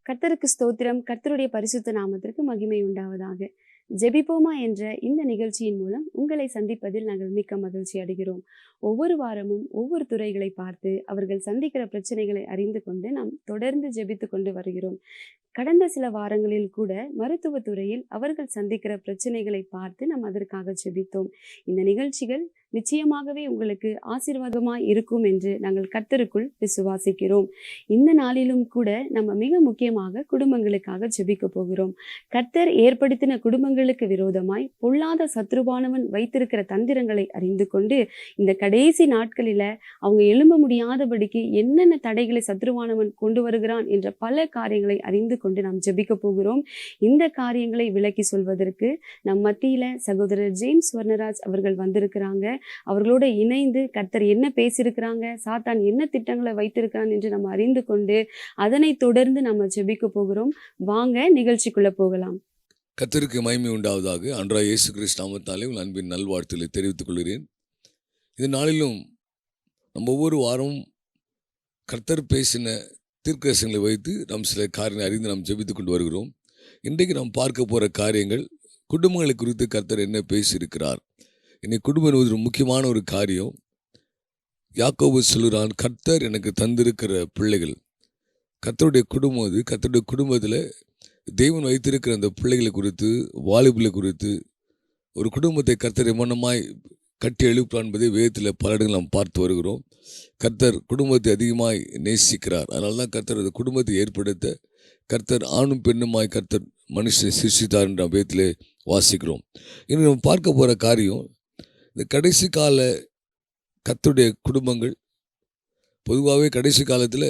கர்த்தருக்கு ஸ்தோத்திரம். கர்த்தருடைய பரிசுத்த நாமத்திற்கு மகிமை உண்டாவதாக. ஜெபிப்போமா என்ற இந்த நிகழ்ச்சியின் மூலம் உங்களை சந்திப்பதில் நாங்கள் மிக்க மகிழ்ச்சி அடைகிறோம். ஒவ்வொரு வாரமும் ஒவ்வொரு துறைகளை பார்த்து அவர்கள் சந்திக்கிற பிரச்சனைகளை அறிந்து கொண்டு நாம் தொடர்ந்து ஜெபித்து கொண்டு வருகிறோம். கடந்த சில வாரங்களில் கூட மருத்துவத் துறையில் அவர்கள் சந்திக்கிற பிரச்சனைகளை பார்த்து நாம் அதற்காக ஜெபித்தோம். இந்த நிகழ்ச்சிகள் நிச்சயமாகவே உங்களுக்கு ஆசீர்வாதமாய் இருக்கும் என்று நாங்கள் கர்த்தருக்குள் விசுவாசிக்கிறோம். இந்த நாளிலும் கூட நம்ம மிக முக்கியமாக குடும்பங்களுக்காக ஜெபிக்க போகிறோம். கர்த்தர் ஏற்படுத்தின குடும்பங்களுக்கு விரோதமாய் பொல்லாத சத்ருவானவன் வைத்திருக்கிற தந்திரங்களை அறிந்து கொண்டு இந்த கடைசி நாட்களில அவங்க எழும்ப முடியாதபடிக்கு என்னென்ன தடைகளை சத்ருவானவன் கொண்டு வருகிறான் என்ற பல காரியங்களை அறிந்து கொண்டு நாம் ஜெபிக்க போகிறோம். இந்த காரியங்களை விளக்கி சொல்வதற்கு நம் மத்தியில சகோதரர் ஜேம்ஸ் வர்ணராஜ் அவர்கள் வந்திருக்கிறாங்க. அவர்களோட இணைந்து கர்த்தர் என்ன பேசியிருக்கிறாங்க, சாத்தான் என்ன திட்டங்களை வைத்திருக்கிறான் என்று நம்ம அறிந்து கொண்டு அதனை தொடர்ந்து நம்ம ஜெபிக்க போகிறோம். வாங்க நிகழ்ச்சிக்குள்ள போகலாம். கர்த்தருக்கு மகிமை உண்டாவதாக. ஆண்டவராகிய இயேசு கிறிஸ்து நாமத்தாலே உங்கள் அன்பின் நல்வாழ்த்துக்களை தெரிவித்துக் கொள்கிறேன். இந்த நாளிலும் நம்ம ஒவ்வொரு வாரமும் கர்த்தர் பேசின தீர்க்கதரிசனங்களை வைத்து நாம் சில காரியங்களை அறிந்து நாம் ஜெபித்து கொண்டு வருகிறோம். இன்றைக்கு நாம் பார்க்க போகிற காரியங்கள் குடும்பங்களை குறித்து கர்த்தர் என்ன பேசியிருக்கிறார். இன்னைக்கு குடும்பம் என்பது முக்கியமான ஒரு காரியம். யாக்கோபு சொல்கிறான், கர்த்தர் எனக்கு தந்திருக்கிற பிள்ளைகள். கர்த்தருடைய குடும்பம் அது. கர்த்தருடைய குடும்பத்தில் தேவன் வைத்திருக்கிற அந்த பிள்ளைகளை குறித்து, வாலிபுகளை குறித்து, ஒரு குடும்பத்தை கர்த்தர் எம்மனமாய் கட்டி எழுப்பான் என்பதை வேதத்தில் பல இடங்கள் நாம் பார்த்து வருகிறோம். கர்த்தர் குடும்பத்தை அதிகமாய் நேசிக்கிறார். அதனால தான் கர்த்தர் அந்த குடும்பத்தை ஏற்படுத்த கர்த்தர் ஆணும் பெண்ணுமாய் கர்த்தர் மனுஷனை சிருஷ்டித்தார் என்ற வேதத்திலே வாசிக்கிறோம். இன்னும் நம்ம பார்க்க போகிற காரியம், இந்த கடைசி கால கர்த்தருடைய குடும்பங்கள். பொதுவாகவே கடைசி காலத்தில்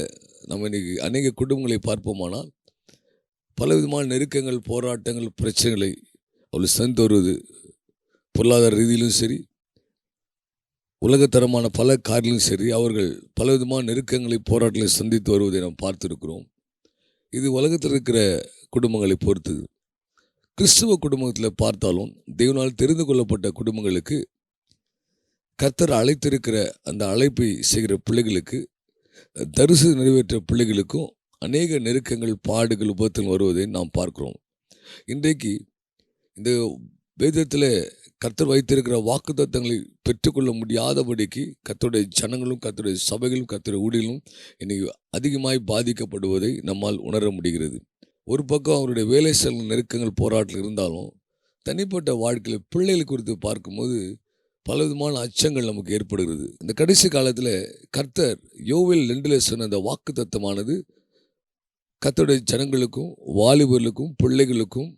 நம்ம இன்றைக்கி அநேக குடும்பங்களை பார்ப்போமானால் பலவிதமான நெருக்கங்கள், போராட்டங்கள், பிரச்சனைகளை அவர்கள் சந்தித்து வருவது, பொருளாதார ரீதியிலும் சரி, உலகத்தரமான பல காரியங்களும் சரி, அவர்கள் பலவிதமான நெருக்கங்களை, போராட்டங்களை சந்தித்து வருவதை நாம் பார்த்துருக்கிறோம். இது உலகத்தில் இருக்கிற குடும்பங்களை பொறுத்தது. கிறிஸ்துவ குடும்பத்தில் பார்த்தாலும் தேவனால் தெரிந்து கொள்ளப்பட்ட குடும்பங்களுக்கு கர்த்தர் அழைத்திருக்கிற அந்த அழைப்பை செய்கிற பிள்ளைகளுக்கு, தரிசு நிறைவேற்ற பிள்ளைகளுக்கும் அநேக நெருக்கங்கள், பாடுகள், உபத்திரங்கள் வருவதை நாம் பார்க்கிறோம். இன்றைக்கு இந்த வேதத்தில் கர்த்தர் வைத்திருக்கிற வாக்குத்தத்தங்களை பெற்றுக்கொள்ள முடியாதபடிக்கு கர்த்தருடைய ஜனங்களும், கர்த்தருடைய சபைகளும், கர்த்தருடைய ஊழியர்களும் இன்னைக்கு அதிகமாய் பாதிக்கப்படுவதை நம்மால் உணர முடிகிறது. ஒரு பக்கம் அவருடைய வேலை செல்லும் நெருக்கங்கள், போராட்டங்கள் இருந்தாலும் தனிப்பட்ட வாழ்க்கையில் பிள்ளைகள் குறித்து பார்க்கும்போது பலவிதமான அச்சங்கள் நமக்கு ஏற்படுகிறது. இந்த கடைசி காலத்தில் கர்த்தர் யோவேல் 2 சொன்ன அந்த வாக்கு தத்தமானது கர்த்தருடைய ஜனங்களுக்கும், வாலிபர்களுக்கும், பிள்ளைகளுக்கும்,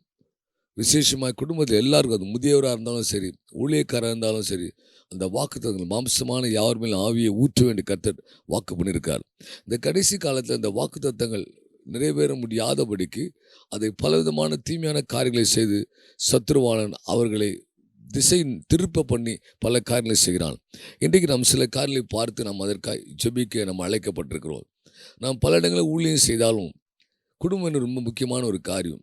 விசேஷமாக குடும்பத்தில் எல்லாருக்கும், அது முதியவராக இருந்தாலும் சரி, ஊழியக்காராக இருந்தாலும் சரி, அந்த வாக்கு தத்தங்கள் மாம்சமான யார் மேலும் ஆவியை ஊற்ற வேண்டிய கர்த்தர் வாக்கு பண்ணியிருக்கார். இந்த கடைசி காலத்தில் அந்த வாக்கு தத்தங்கள் நிறைவேற முடியாதபடிக்கு அதை பலவிதமான தீமையான காரியங்களை செய்து சத்ருவானன் அவர்களை திசை திருப்ப பண்ணி பல காரியங்களை செய்கிறான். இன்றைக்கு நாம் சில காரியங்களை பார்த்து நாம் அதற்காக ஜெபிக்க நம்ம அழைக்கப்பட்டிருக்கிறோம். நாம் பல இடங்களில் ஊழியம் செய்தாலும் குடும்பம் ரொம்ப முக்கியமான ஒரு காரியம்.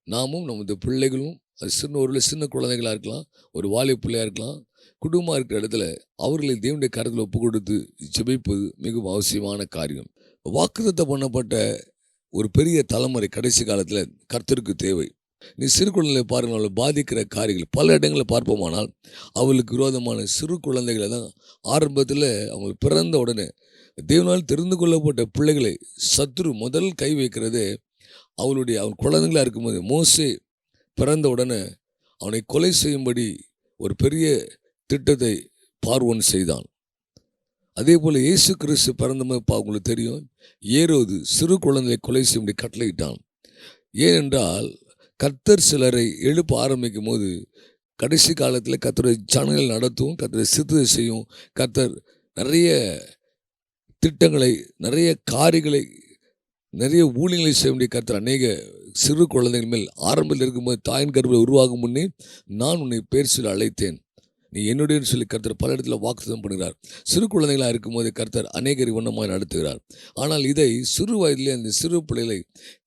நாமும் நமது பிள்ளைகளும், அது ஒரு சின்ன குழந்தைகளாக இருக்கலாம், ஒரு வாலிப பிள்ளையாக இருக்கலாம், குடும்பமாக இருக்கிற இடத்துல அவர்களை தேவனுடைய கருத்தில் ஒப்பு கொடுத்து ஜெபிப்பது மிகவும் அவசியமான காரியம். வாக்குத்தத்தம் பண்ணப்பட்ட ஒரு பெரிய தலைமுறை கடைசி காலத்தில் கர்த்தருக்கு தேவை. நீ சிறு குழந்தைகளை பாருங்கள், அவளை பாதிக்கிற காரியங்கள் பல இடங்களில் பார்ப்போமானால் அவளுக்கு விரோதமான சிறு குழந்தைகளை தான் ஆரம்பத்தில் அவங்க பிறந்த உடனே தேவனால் தெரிந்து கொள்ளப்பட்ட பிள்ளைகளை சத்ரு முதல் கை வைக்கிறதே அவன் குழந்தைகளாக இருக்கும்போது. மோசே பிறந்த உடனே அவனை கொலை செய்யும்படி ஒரு பெரிய திட்டத்தை பார்வோன் செய்தான். அதே போல் இயேசு கிறிஸ்து பிறந்தபோது உங்களுக்கு தெரியும், ஏரோது சிறு குழந்தைகளை கொலை செய்யும்படி கட்டளையிட்டான். ஏனென்றால் கர்த்தர் சிலரை எழுப்ப ஆரம்பிக்கும் போது கடைசி காலத்தில் கர்த்தருடைய ஜனங்கள் நடத்தும், கர்த்தரை சித்தத்தை செய்யும். கர்த்தர் நிறைய திட்டங்களை, நிறைய காரியங்களை, நிறைய ஊழியங்களை செய்ய வேண்டிய கர்த்தர் அநேக சிறு குழந்தைகள் மேல் ஆரம்பத்தில் இருக்கும்போது தாயின் கருவில் உருவாகும் முன்னே நான் உன்னை பேர் சொல்லி அழைத்தேன், நீ என்னுடைய சொல்லி கர்த்தர் பல இடத்துல வாக்குத்தத்தம் பண்ணுகிறார். சிறு குழந்தைகளாக இருக்கும்போது கர்த்தர் அநேகரை வண்ணமாக நடத்துகிறார். ஆனால் இதை சிறு வயதிலே அந்த சிறு பிள்ளைகளை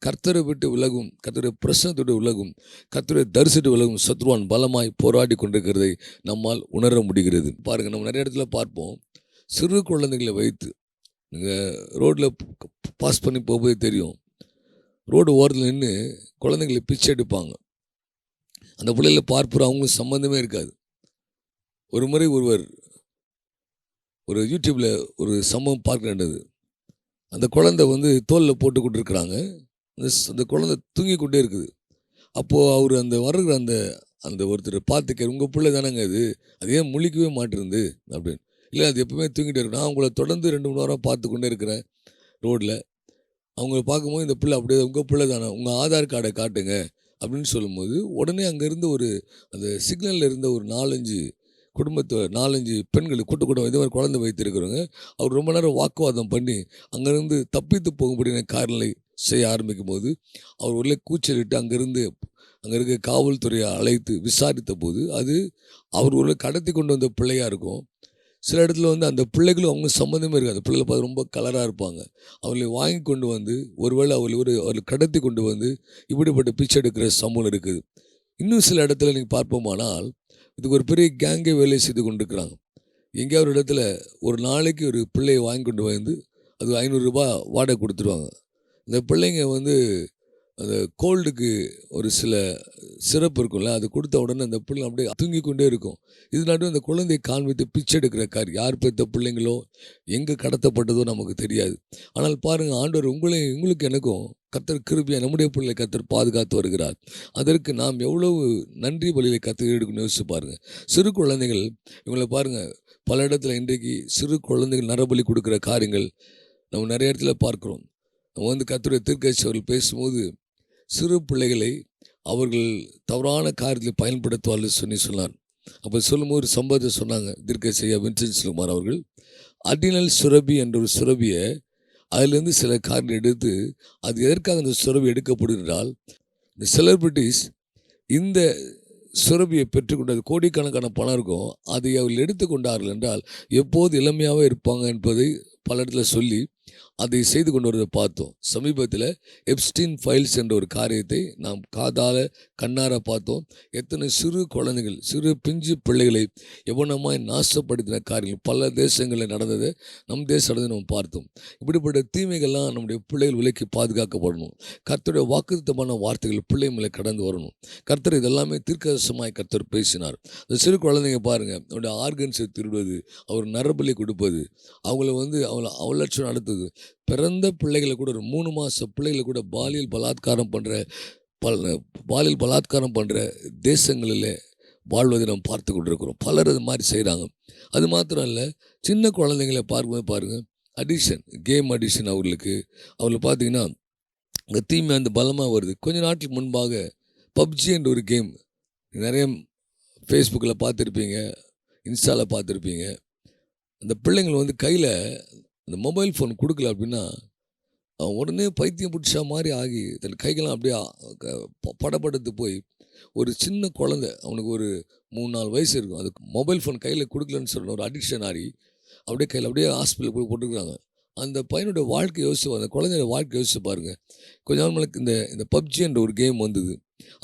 கர்த்தரை விட்டு விலகும், கர்த்தருடைய பிரசனத்தோடு விலகும், கர்த்தருடைய தரிசிட்டு விலகும் சத்ருவான் பலமாய் போராடி கொண்டிருக்கிறதை நம்மால் உணர முடிகிறது. பாருங்கள், நம்ம நிறைய இடத்துல பார்ப்போம், சிறு குழந்தைகளை வைத்து நீங்கள் ரோட்டில் பாஸ் பண்ணி போகும்போது தெரியும், ரோடு ஓரத்தில் நின்று குழந்தைங்களை பிச்சை எடுப்பாங்க. அந்த பிள்ளைகளை பார்ப்போம், அவங்களுக்கு சம்மந்தமே இருக்காது. ஒரு முறை ஒரு யூடியூப்பில் ஒரு சம்பவம் பார்க்க வேண்டியது. அந்த குழந்தை வந்து தோளில் போட்டுக்கிட்டு இருக்கிறாங்க. அந்த குழந்தை தூங்கி கொண்டே இருக்குது. அப்போது அவர் அந்த வர்ற அந்த அந்த ஒருத்தர் பார்த்துக்க, உங்கள் பிள்ளை தானேங்க அது ஏன் முழிக்கவே மாட்டேருந்து அப்படின்னு. இல்லை, அது எப்பவுமே தூங்கிட்டே இருக்கு. நான் உங்களை தொடர்ந்து 2-3 வாரம் பார்த்து கொண்டே இருக்கிறேன் ரோட்டில். அவங்கள பார்க்கும்போது இந்த பிள்ளை அப்படியே உங்கள் பிள்ளை தானே, உங்கள் ஆதார் கார்டை காட்டுங்க அப்படின்னு சொல்லும்போது, உடனே அங்கேருந்து அந்த சிக்னலில் இருந்த ஒரு 4-5 பெண்கள் கூட்டம் இதே மாதிரி குழந்தை வைத்திருக்கிறவங்க, அவர் ரொம்ப நேரம் வாக்குவாதம் பண்ணி அங்கேருந்து தப்பித்து போகும்படியான காரணங்களை செய்ய ஆரம்பிக்கும் போது, அவர் உள்ளே கூச்சலிட்டு அங்கே இருக்க காவல்துறையை அழைத்து விசாரித்த போது, அது அவர் உள்ள கடத்தி கொண்டு வந்த பிள்ளையாக இருக்கும். சில இடத்துல வந்து அந்த பிள்ளைகளும் அவங்க சம்மந்தமே இருக்காது. பிள்ளைகளை பார்த்து ரொம்ப கலராக இருப்பாங்க. அவர்களை வாங்கி கொண்டு வந்து ஒருவேளை அவர்களை கடத்தி கொண்டு வந்து இப்படிப்பட்ட பிச்சை எடுக்கிற சம்பவம் இருக்குது. இன்னும் சில இடத்துல நீங்கள் பார்ப்போமானால், இதுக்கு ஒரு பெரிய கேங்கே வேலை செய்து கொண்டிருக்கிறாங்க. எங்கேயாவது ஒரு இடத்துல ஒரு நாளைக்கு ஒரு பிள்ளையை வாங்கி கொண்டு வந்து அது ரூ. 500 வாடகை கொடுத்துருவாங்க. இந்த பிள்ளைங்க வந்து அந்த கோல்டுக்கு ஒரு சில சிறப்பு இருக்கும்ல, அது கொடுத்த உடனே அந்த பிள்ளை அப்படியே தூங்கி கொண்டே இருக்கும். இது நடுவே அந்த குழந்தையை காண்பித்து பிச்சை எடுக்கிற காரியம், யார் பெற்ற பிள்ளைங்களோ எங்கே கடத்தப்பட்டதோ நமக்கு தெரியாது. ஆனால் பாருங்கள், ஆண்டவர் உங்களுக்கு எனக்கும் கர்த்தர் கிருபையா நம்முடைய பிள்ளை கர்த்தர் பாதுகாத்து வருகிறார். அதற்கு நாம் எவ்வளவு நன்றி பலியை கர்த்தர் எடுக்கணும்னு யோசிச்சு பாருங்கள். சிறு குழந்தைகள் இவங்களை பாருங்கள், பல இடத்துல இன்றைக்கு சிறு குழந்தைகள் நரபலி கொடுக்குற காரியங்கள் நம்ம நிறைய இடத்துல பார்க்குறோம். நம்ம வந்து கர்த்தருடைய தீர்க்கதரிசி அவர்கள் பேசும்போது, சிறு பிள்ளைகளை அவர்கள் தவறான காரியத்தில் பயன்படுத்துவார்கள் சொன்னார். அப்போ சொல்லும்போது ஒரு சம்பவத்தை சொன்னாங்க. தீர்க்கதரிசி வின்சென்ட் சுகுமார் அவர்கள் அடினல் சுரபி என்ற ஒரு சுரபியை அதிலிருந்து சில காரியங்கள் எடுத்து, அது எதற்காக அந்த சுரபி எடுக்கப்படுகிறால், இந்த செலிபிரிட்டிஸ் இந்த சுரபியை பெற்றுக்கொண்டது கோடிக்கணக்கான பணம் இருக்கும், அதை அவர்கள் எடுத்துக்கொண்டார்கள் என்றால் எப்போது இளமையாகவே இருப்பாங்க என்பதை பல இடத்துல சொல்லி அதை செய்து கொண்டு வரதை பார்த்தோம். சமீபத்தில் எப்ஸ்டீன் ஃபைல்ஸ் என்ற ஒரு காரியத்தை நாம் காதால கண்ணார பார்த்தோம். எத்தனை சிறு குழந்தைகள், சிறு பிஞ்சு பிள்ளைகளை எவனமாய் நாசப்படுத்தின காரியங்கள் பல தேசங்களில் நடந்ததை நம் தேசம் நடந்ததை நம்ம பார்த்தோம். இப்படிப்பட்ட தீமைகள்லாம் நம்முடைய பிள்ளைகள் விலைக்கு பாதுகாக்கப்படணும். கர்த்தருடைய வாக்குத்தத்தமான வார்த்தைகள் பிள்ளை மேலே கடந்து வரணும். கர்த்தர் இதெல்லாமே தீர்க்கதரிசனமாய் கர்த்தர் பேசினார். அந்த சிறு குழந்தைங்க பாருங்கள், அவருடைய ஆர்கன்ஸை திருடுவது, அவர் நரபலி கொடுப்பது, அவங்கள வந்து அவலட்சணம் நடத்துது, பிறந்த பிள்ளைகளை கூட ஒரு 3 மாத பிள்ளைகளை கூட பாலியல் பலாத்காரம் பண்ணுற தேசங்களில் வாழ்வதை நாம் பார்த்து கொண்டிருக்கிறோம். பலர் அது மாதிரி செய்கிறாங்க. அது மாத்திரம் இல்லை, சின்ன குழந்தைங்களை பார்க்கும்போது பாருங்கள், கேம் அடிஷன் அவர்களை பார்த்தீங்கன்னா அங்கே தீமை அந்த பலமாக வருது. கொஞ்ச நாட்டுக்கு முன்பாக பப்ஜி என்ற ஒரு கேம் நிறைய ஃபேஸ்புக்கில் பார்த்துருப்பீங்க, இன்ஸ்டாவில் பார்த்துருப்பீங்க. அந்த பிள்ளைங்களை வந்து கையில் அந்த மொபைல் ஃபோன் கொடுக்கல அப்படின்னா அவன் உடனே பைத்தியம் பிடிச்சா மாதிரி ஆகி தன் கைகள்லாம் அப்படியே படப்படுத்து போய் ஒரு சின்ன குழந்தை, அவனுக்கு ஒரு 3-4 வயசு இருக்கும், அதுக்கு மொபைல் ஃபோன் கையில் கொடுக்கலன்னு சொல்லணும், ஒரு அடிக்ஷன் ஆகி அப்படியே கையில் அப்படியே ஹாஸ்பிட்டல் போய் போட்டுருக்குறாங்க. அந்த பையனுடைய வாழ்க்கை யோசிச்சு, அந்த குழந்தையோட வாழ்க்கை யோசிச்சு பாருங்கள். கொஞ்ச நாள் இந்த பப்ஜி என்ற ஒரு கேம் வந்தது.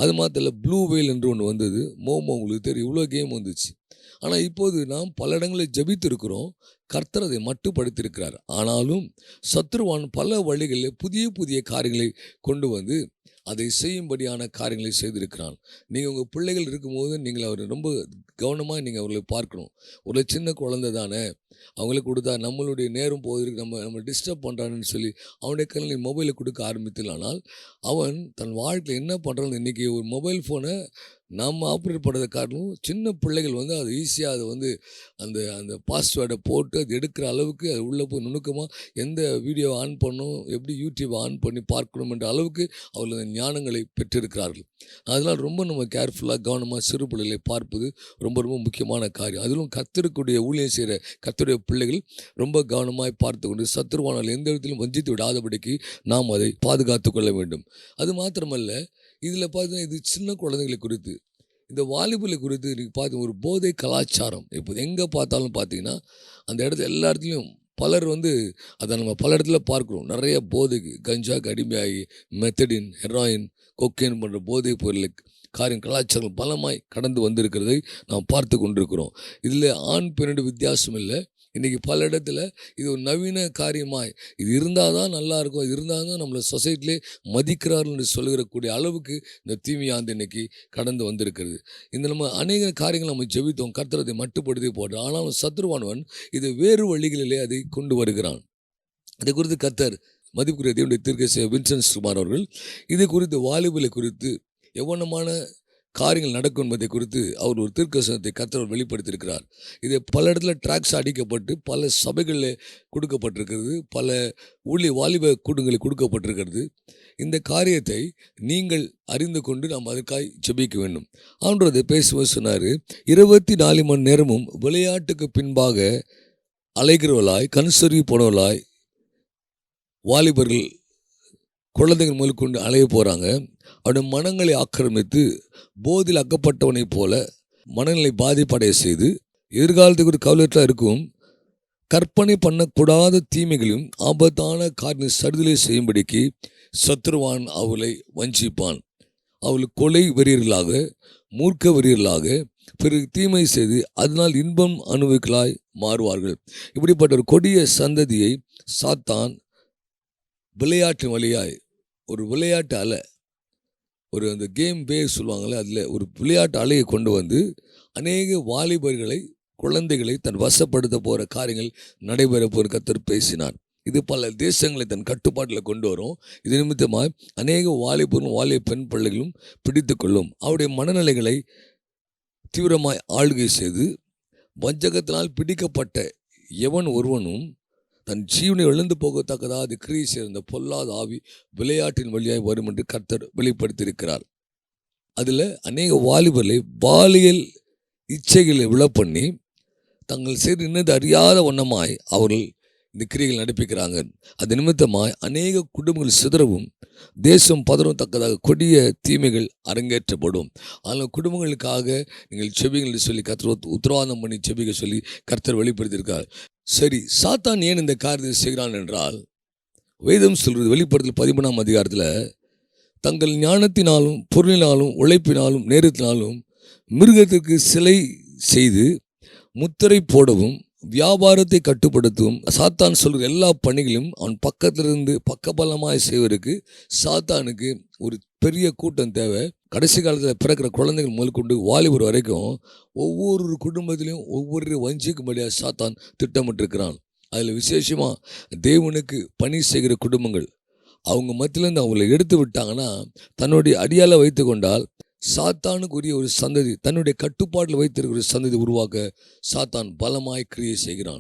அது மாத்திரம் இல்லை, ப்ளூ வேல் என்று ஒன்று வந்தது. உங்களுக்கு தெரியும், இவ்வளோ கேம் வந்துச்சு. ஆனால் இப்போது நாம் பல இடங்களில் ஜெபித்து இருக்கிறோம், கர்த்தர் அதை மட்டுப்படுத்தியிருக்கிறார். ஆனாலும் சத்ருவான் பல வழிகளில் புதிய புதிய காரியங்களை கொண்டு வந்து அதை செய்யும்படியான காரியங்களை செய்திருக்கிறான். நீங்கள் உங்கள் பிள்ளைகள் இருக்கும்போது நீங்கள் அவரை ரொம்ப கவனமாக நீங்கள் அவர்களை பார்க்கணும். ஒரு சின்ன குழந்தை தானே, அவங்களுக்கு கொடுத்தா நம்மளுடைய நேரம் போவதற்கு நம்ம டிஸ்டர்ப் பண்ணுறான்னு சொல்லி அவனுடைய கையில் மொபைலை கொடுக்க ஆரம்பித்தலானால் அவன் தன் வாழ்க்கையில் என்ன பண்ணுறான்னு இன்றைக்கி ஒரு மொபைல் ஃபோனை நம்ம ஆப்ரேட் பண்ணுறத காரணம் சின்ன பிள்ளைகள் வந்து அது ஈஸியாக அதை வந்து அந்த பாஸ்வேர்டை போட்டு அது எடுக்கிற அளவுக்கு அது உள்ளே போய் நுணுக்கமாக எந்த வீடியோவை ஆன் பண்ணணும், எப்படி யூடியூப்பை ஆன் பண்ணி பார்க்கணும் என்ற அளவுக்கு அவர்கள் அந்த ஞானங்களை பெற்றிருக்கிறார்கள். அதனால் ரொம்ப நம்ம கேர்ஃபுல்லாக கவனமாக சிறு பிள்ளைகளை பார்ப்பது ரொம்ப ரொம்ப முக்கியமான காரியம். அதிலும் கர்த்தருக்குடைய ஊழியம் செய்கிற கர்த்தருடைய பிள்ளைகள் ரொம்ப கவனமாய் பார்த்து கொண்டு சத்துருவானால் எந்த விதத்திலும் வஞ்சித்து விடாதபடிக்கு நாம் அதை பாதுகாத்து கொள்ள வேண்டும். அது மாத்திரமல்ல, இதில் பார்த்தீங்கன்னா இது சின்ன குழந்தைகளை குறித்து, இந்த வாலிபலை குறித்து நீங்கள் பார்த்து ஒரு போதை கலாச்சாரம் இப்போ எங்கே பார்த்தாலும் பார்த்தீங்கன்னா அந்த இடத்துல எல்லா இடத்துலையும் பலர் வந்து அதை நம்ம பல இடத்துல பார்க்குறோம். நிறைய போதைக்கு கஞ்சாக்கு அடிமையாகி மெத்தடின், ஹெராயின், கொக்கைன் போன்ற போதைப் பொருளுக்கு கலாச்சாரம் பலமாய் கடந்து வந்திருக்கிறதை நாம் பார்த்து கொண்டிருக்கிறோம். இதில் ஆண் பெண்ணுடைய வித்தியாசம் இல்லை, இன்றைக்கி பல இடத்துல இது ஒரு நவீன காரியமாய் இது இருந்தால் தான் நல்லாயிருக்கும், இது இருந்தால் தான் நம்மளை சொசைட்டிலே மதிக்கிறார்கள் என்று சொல்லுகிறக்கூடிய அளவுக்கு இந்த தீமையாந்து இன்னைக்கு கடந்து வந்திருக்கிறது. இந்த நம்ம அநேக காரியங்கள் நம்ம ஜெபித்தோம், கர்த்தர் அதை மட்டுப்படுத்தி போடுறோம். ஆனாலும் சத்துருவானவன் இது வேறு வழிகளிலே அதை கொண்டு வருகிறான். இதை குறித்து கர்த்தர் மதிப்புக்குரிய தேவனுடைய தீர்க்கதரிசி வின்சென்ட் குமார் அவர்கள் இது குறித்து வாலிபலை குறித்து எவ்வளமான காரியங்கள் நடக்கும் என்பதை குறித்து அவர் ஒரு தீர்க்கதரிசனத்தை கர்த்தர் வெளிப்படுத்தியிருக்கிறார். இது பல இடத்துல ட்ராக்ஸ் அடிக்கப்பட்டு பல சபைகளில் கொடுக்கப்பட்டிருக்கிறது, பல வாலிப கூட்டங்களில் கொடுக்கப்பட்டிருக்கிறது. இந்த காரியத்தை நீங்கள் அறிந்து கொண்டு நாம் அதற்காக ஜெபிக்க வேண்டும். அவன்றதை பேசுவது சொன்னார், 24 மணி நேரமும் விளையாட்டுக்கு பின்பாக அலைகிறவர்களாய் கண் சொருகி போனவர்களாய் வாலிபர்கள் குழந்தைகள் முதல் கொண்டு அலைய போகிறாங்க. அவருடைய மனங்களை ஆக்கிரமித்து போதில் அக்கப்பட்டவனைப் போல மனநிலை பாதிப்படைய செய்து எதிர்காலத்துக்கு ஒரு கவலையற்ற இருக்கும் கற்பனை பண்ணக்கூடாத தீமைகளையும் ஆபத்தான காரியம் சடுதலை செய்யும்படிக்கு சத்துருவான் அவளை வஞ்சிப்பான். அவள் கொலை வெறியர்களாக மூர்க்க வெறியர்களாக பிறகு தீமை செய்து அதனால் இன்பம் அனுபவிக்கலாய் மாறுவார்கள். இப்படிப்பட்ட ஒரு கொடிய சந்ததியை சாத்தான் விளையாட்டு வழியாய் ஒரு விளையாட்டு அலை, ஒரு அந்த கேம் வேவ் சொல்லுவாங்களே, அதில் ஒரு விளையாட்டு அலையை கொண்டு வந்து அநேக வாலிபர்களை குழந்தைகளை தன் வசப்படுத்த போகிற காரியங்கள் நடைபெற போகிற கர்த்தர் பேசினார். இது பல தேசங்களை தன் கட்டுப்பாட்டில் கொண்டு வரும். இது நிமித்தமாக அநேக வாலிபர்களும் வாலிப பெண் பிள்ளைகளும் பிடித்து கொள்ளும். அவருடைய மனநிலைகளை தீவிரமாய் ஆளுகை செய்து வஞ்சகத்தினால் பிடிக்கப்பட்ட எவன் ஒருவனும் தன் ஜீவனை இழந்து போகத்தக்கதாக அது கிரியை சேர்ந்த பொல்லாத ஆவி விளையாட்டின் வழியாய் வரும் என்று கர்த்தர் வெளிப்படுத்தியிருக்கிறார். அதில் அநேக வாலிபர்களை பாலியல் இச்சைகளை விழப்பண்ணி தங்கள் செய்து இன்னது அறியாத வண்ணமாய் அவர்கள் இந்த கிரியைகள் நடப்பிக்கிறாங்க. அது நிமித்தமாய் அநேக குடும்பங்கள் சிதறவும் தேசம் பதறத்தக்கதாக கொடிய தீமைகள் அரங்கேற்றப்படும். ஆனால் குடும்பங்களுக்காக நீங்கள் செபிகள் சொல்லி கர்த்தர் உத்தரவாதம் பண்ணி செபிக்க சொல்லி கர்த்தர் வெளிப்படுத்தியிருக்கார். சரி, சாத்தான் ஏன் இந்த காரியத்தை செய்கிறான் என்றால், வேதம் சொல்கிறது வெளிப்படுத்தல் 13ஆம் அதிகாரத்தில், தங்கள் ஞானத்தினாலும் பொருளினாலும் உழைப்பினாலும் நேரத்தினாலும் மிருகத்திற்கு சிலை செய்து முத்திரை போடவும் வியாபாரத்தை கட்டுப்படுத்தவும் சாத்தான் சொல்கிற எல்லா பணிகளையும் அவன் பக்கத்திலிருந்து பக்கபலமாய் செய்வதற்கு சாத்தானுக்கு ஒரு பெரிய கூட்டம் தேவை. கடைசி காலத்தில் பிறக்கிற குழந்தைகள் முதல் கொண்டு வாலிபர் வரைக்கும் ஒவ்வொரு குடும்பத்திலையும் ஒவ்வொரு வஞ்சிக்கும்படியாக சாத்தான் திட்டமிட்டிருக்கிறான். அதில் விசேஷமாக தேவனுக்கு பணி செய்கிற குடும்பங்கள் அவங்க மத்தியிலேருந்து அவங்களை எடுத்து விட்டாங்கன்னா தன்னுடைய அடியால் வைத்து கொண்டால் சாத்தானுக்குரிய ஒரு சந்ததி தன்னுடைய கட்டுப்பாட்டில் வைத்திருக்கிற ஒரு சந்ததி உருவாக்க சாத்தான் பலமாய் கிரியை செய்கிறான்.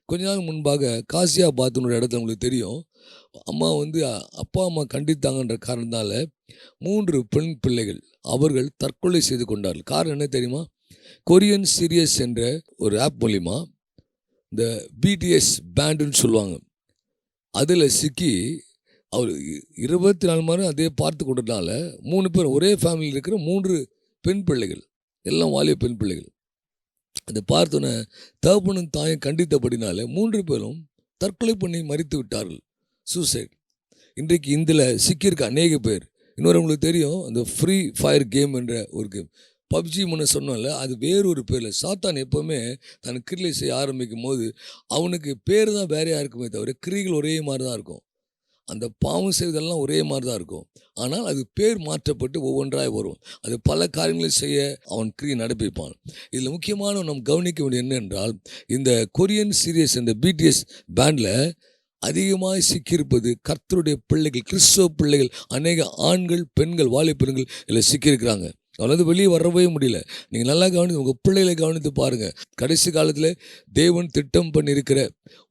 கொஞ்ச நாள் முன்பாக காசியாபாத்னுடைய இடத்துல உங்களுக்கு தெரியும், அம்மா அப்பா அம்மா கண்டித்தாங்கன்ற காரணத்தால் 3 பெண் பிள்ளைகள் அவர்கள் தற்கொலை செய்து கொண்டார்கள். காரணம் என்ன தெரியுமா? கொரியன் சீரியஸ் என்ற ஒரு ஆப் மூலிமா இந்த பிடிஎஸ் பேண்டுன்னு சொல்லுவாங்க, அதில் சிக்கி அவர் 24 மணி நேரம் அதே பார்த்து கொண்டதுனால 3 பேர் ஒரே ஃபேமிலியில் இருக்கிற 3 பெண் பிள்ளைகள், எல்லாம் வாலிப பெண் பிள்ளைகள். அதை பார்த்தோன்னே தகப்பனும் தாயும் கண்டித்தபடினால 3 பேரும் தற்கொலை பண்ணி மறித்து விட்டார்கள், சூசைட். இன்றைக்கு இதில் சிக்கியிருக்க அநேக பேர். இன்னொரு உங்களுக்கு தெரியும், அந்த ஃப்ரீ ஃபயர் கேம் என்ற ஒரு கேம், பப்ஜி முன்ன சொன்னோம்ல, அது வேறொரு பேரில். சாத்தான் எப்போவுமே தன் கிரியை செய்ய ஆரம்பிக்கும் போது அவனுக்கு பேர் தான் வேறையாக இருக்குமே தவிர கிரிகள் ஒரே மாதிரி தான் இருக்கும். அந்த பாவம் செய்வதெல்லாம் ஒரே மாதிரி தான் இருக்கும். ஆனால் அது பேர் மாற்றப்பட்டு ஒவ்வொன்றாய் வரும். அது பல காரியங்களை செய்ய அவன் கிரியை நடப்பிப்பான். இதில் முக்கியமான நம்ம கவனிக்க வேண்டிய என்னென்றால், இந்த கொரியன் சீரியஸ் இந்த பிடிஎஸ் பேண்டில் அதிகமாக சிக்கியிருப்பது கர்த்தருடைய பிள்ளைகள், கிறிஸ்தவ பிள்ளைகள். அநேக ஆண்கள் பெண்கள் வாலிப பெண்கள் இதில் சிக்கியிருக்கிறாங்க. அவனால வெளியே வரவே முடியல. நீங்கள் நல்லா கவனித்து உங்கள் பிள்ளைகளை கவனித்து பாருங்கள். கடைசி காலத்தில் தேவன் திட்டம் பண்ணியிருக்கிற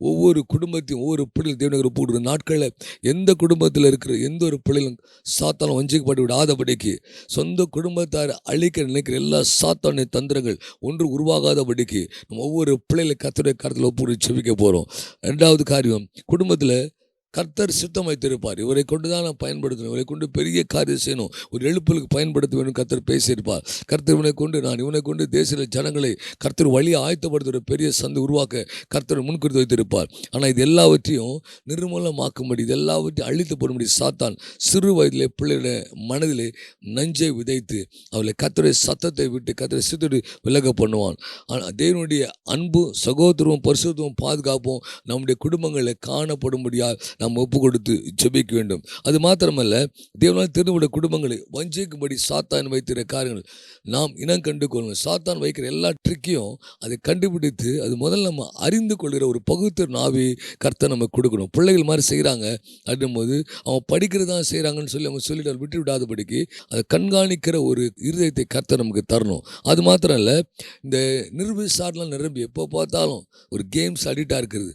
ஒவ்வொரு குடும்பத்தையும் ஒவ்வொரு பிள்ளைகள் தேவனுக்கு போடுற நாட்களில் எந்த குடும்பத்தில் இருக்கிற எந்த ஒரு பிள்ளைகளும் சாத்தானம் வஞ்சிக்கப்பட்டு விடாதபடிக்கு, சொந்த குடும்பத்தார் அழிக்க நினைக்கிற எல்லா சாத்தான தந்திரங்கள் ஒன்று உருவாகாதபடிக்கு நம்ம ஒவ்வொரு பிள்ளைகளை கர்த்தருடைய கருத்தில் ஒப்புக்கொடுத்து செபிக்க போகிறோம். 2வது காரியம், குடும்பத்தில் கர்த்தர் சித்தம் வைத்திருப்பார். இவரை கொண்டு தான் நான் பயன்படுத்தணும், இவரை கொண்டு பெரிய காரியம் செய்யணும், ஒரு எழுப்புதலுக்கு பயன்படுத்த வேண்டும் கர்த்தர் பேசியிருப்பார். கர்த்தர் இவனை கொண்டு தேசத்தில் ஜனங்களை கர்த்தர் வழியை ஆயத்தப்படுத்துகிற பெரிய சந்தை உருவாக்க கர்த்தர் முன்குறித்து வைத்திருப்பார். ஆனால் இது எல்லாவற்றையும் நிர்மூலமாக்கும்படி, இது எல்லாவற்றையும் அழித்து போடும்படி சாத்தான் சிறு வயதிலே பிள்ளையோட மனதிலே நஞ்சை விதைத்து அவளை கர்த்தருடைய சத்தத்தை விட்டு கர்த்தரை சித்தத்தை விலக பண்ணுவான். ஆனால் தேவனுடைய அன்பு, சகோதரமும், பரிசுத்தமும், பாதுகாப்பும் நம்முடைய குடும்பங்களில் காணப்படும்படியாக நாம் ஒப்பு கொடுத்து ஜெபிக்க வேண்டும். அது மாத்திரமல்ல, தேவனால் திருவிட குடும்பங்களை வஞ்சிக்கும்படி சாத்தான் வைத்திருக்கிற காரியங்கள் நாம் இனம் கண்டு கொள்ளணும். சாத்தான் வைக்கிற எல்லா ட்ரிக்கையும் அதை கண்டுபிடித்து அது முதல்ல நம்ம அறிந்து கொள்கிற ஒரு பகுத்தர் நாவி கர்த்தர் நம்ம கொடுக்கணும். பிள்ளைகள் மாதிரி செய்கிறாங்க அப்படின்போது அவங்க படிக்கிறது தான் செய்கிறாங்கன்னு சொல்லி அவங்க சொல்லிட்டு விட்டு விடாதபடிக்கு அதை கண்காணிக்கிற ஒரு இருதயத்தை கர்த்தர் நமக்கு தரணும். அது மாத்திரம் இல்லை, இந்த நிர்விசாரலாம் நிரம்பி எப்போ பார்த்தாலும் ஒரு கேம்ஸ் அடிக்டாக இருக்கிறது,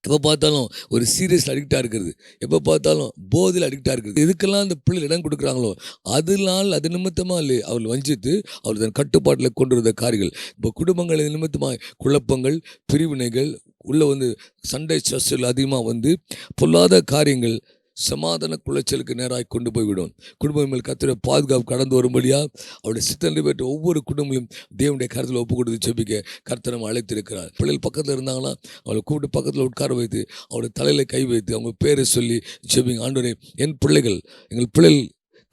எப்போ பார்த்தாலும் ஒரு சீரியஸ் அடிக்டாக இருக்கிறது, எப்போ பார்த்தாலும் போதையில் அடிக்டாக இருக்கிறது, இதுக்கெல்லாம் அந்த பிள்ளைகள் இடம் கொடுக்குறாங்களோ அதனால் அது நிமித்தமாக இல்லை அவர்கள் வஞ்சித்து அவர்கள் தன் கட்டுப்பாட்டில் கொண்டு வந்த காரியங்கள். இப்போ குடும்பங்கள் நிமித்தமாக குழப்பங்கள், பிரிவினைகள் உள்ள சண்டை சர்ச்சைகள் அதிகமாக பொல்லாத காரியங்கள் சமாதான குலைச்சலுக்கு நேராக கொண்டு போய்விடும். குடும்பம் மேல் கர்த்தருடைய பாதுகாப்பு கடந்து வரும்படியா அவருடைய சித்தம் நிறைவேற்ற ஒவ்வொரு குடும்பங்களும் தேவனுடைய கருத்தில் ஒப்பு கொடுத்து ஜெபிக்க கர்த்தர் நம்ம அழைத்திருக்கிறார். பிள்ளைகள் பக்கத்தில் இருந்தாங்கன்னா அவளை கூப்பிட்டு பக்கத்தில் உட்கார வைத்து அவருடைய தலையில் கை வைத்து அவங்க பேரை சொல்லி ஜெபிங்க. ஆண்டவரே, எங்கள் பிள்ளைகள்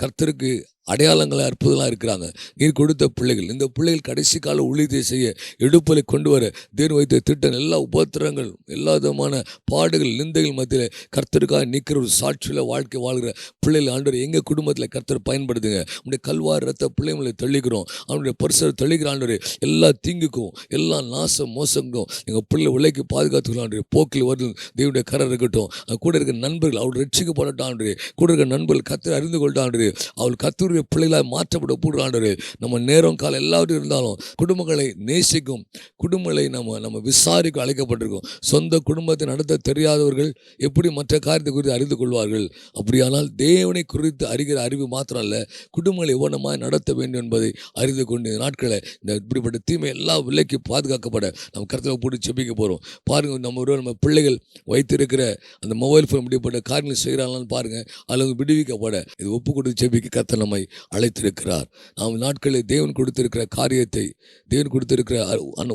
கர்த்தருக்கு அடையாளங்களாக அற்புதமாக இருக்கிறாங்க. நீர் கொடுத்த பிள்ளைகள், இந்த பிள்ளைகள் கடைசி கால ஊழியத்தை செய்ய எடுப்பலை கொண்டு வர தேவன் வைத்த திட்டம், எல்லா உபத்திரங்கள், எல்லா விதமான பாடுகள், நிந்தைகள் மத்தியில் கர்த்தருக்காக நிற்கிற ஒரு சாட்சியில் வாழ்க்கை வாழ்கிற பிள்ளைகள் ஆண்டவர் எங்கள் குடும்பத்தில் கர்த்தர் பயன்படுத்துங்க. உங்களுடைய கல்வார் ரத்த பிள்ளைங்களை தெளிக்கிறோம், அவனுடைய பரிசரை தெளிக்கிற ஆண்டவரே, எல்லா தீங்குக்கும் எல்லா நாசம் மோசங்களும் எங்கள் பிள்ளை உழைக்கு பாதுகாத்துக்கலாம். ஆண்டவரே, போக்கில் வருது தேவனுடைய கரை இருக்கட்டும். கூட இருக்கிற நண்பர்கள் அவள் ரட்சிக்கப்படட்டும். ஆண்டவரே, கூட இருக்கிற நண்பர்கள் கர்த்தரை அறிந்து கொள்ளட்டும். ஆண்டவரே, அவள் கர்த்தருடைய பிள்ளைகளாக மாற்றப்பட போடுறாண்டவரே, நம்ம நேரம் காலம் எல்லாவற்றும் இருந்தாலும் குடும்பங்களை நேசிக்கும், குடும்பங்களை நம்ம விசாரிக்க அழைக்கப்பட்டிருக்கோம். சொந்த குடும்பத்தை நடத்த தெரியாதவர்கள் எப்படி மற்ற காரியத்தை குறித்து அறிந்து கொள்வார்கள்? அப்படியானால் தேவனை குறித்து அறிகிற அறிவு மாத்திரம் அல்ல, குடும்பங்களை எவ்வளவு நடத்த வேண்டும் என்பதை அறிந்து கொண்டு நாட்களை இந்த இப்படிப்பட்ட தீமை எல்லா விலைக்கு பாதுகாக்கப்பட நம்ம கருத்தில் போட்டு செபிக்க போகிறோம். பாருங்கள், நம்ம பிள்ளைகள் வைத்திருக்கிற அந்த மொபைல் ஃபோன் இப்படிப்பட்ட காரியங்கள் செய்கிறாங்களான்னு பாருங்கள். அதில் விடுவிக்கப்பட இது ஒப்பு கொடுத்து செபிக்க கர்த்தர் நம்மை அழைத்திருக்கிறார். நாம் நாட்களில் தேவன் கொடுத்திருக்கிற காரியத்தை, தேவன் கொடுத்திருக்கிற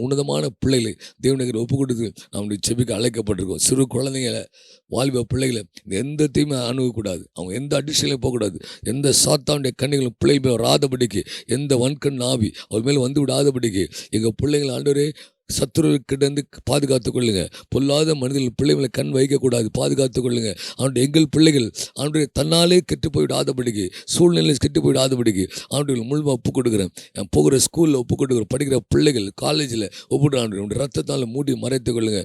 உன்னதமான பிள்ளைகளை தேவனுக்கு ஒப்பு கொடுத்து நாம் செபிக்க அழைக்கப்பட்டிருக்கோம். சிறு குழந்தைங்களை, வாலிப பிள்ளைகளை எந்த தீமை அணுகக்கூடாது, அவங்க எந்த அடிஷனையும் போகக்கூடாது, எந்த சாத்தானுடைய கண்ணிகளும் பிள்ளைகள் மேல் வராதபடிக்கு, எந்த வன்கண் ஆவி அவர் மேல் வந்து விடாதபடிக்கு எங்கள் பிள்ளைகள் ஆண்டவரே சத்துருக்கிட்டேருந்து பாதுகாத்துக் கொள்ளுங்க. பொல்லாத மனிதர்கள் பிள்ளைகளை கண் வைக்கக்கூடாது, பாதுகாத்துக் கொள்ளுங்க. அவனுடைய எங்கள் பிள்ளைகள் அவனுடைய தன்னாலே கெட்டு போய்விடாதபடிக்கு, சூழ்நிலை கெட்டு போய்விடாதபடிக்கு அவனுடைய முழுமை ஒப்பு கொடுக்குறேன். போகிற ஸ்கூலில் ஒப்பு கொடுக்குறேன், படிக்கிற பிள்ளைகள் காலேஜில் ஒப்புடுறான். அவனுடைய ரத்தத்தால் மூடி மறைத்துக் கொள்ளுங்க.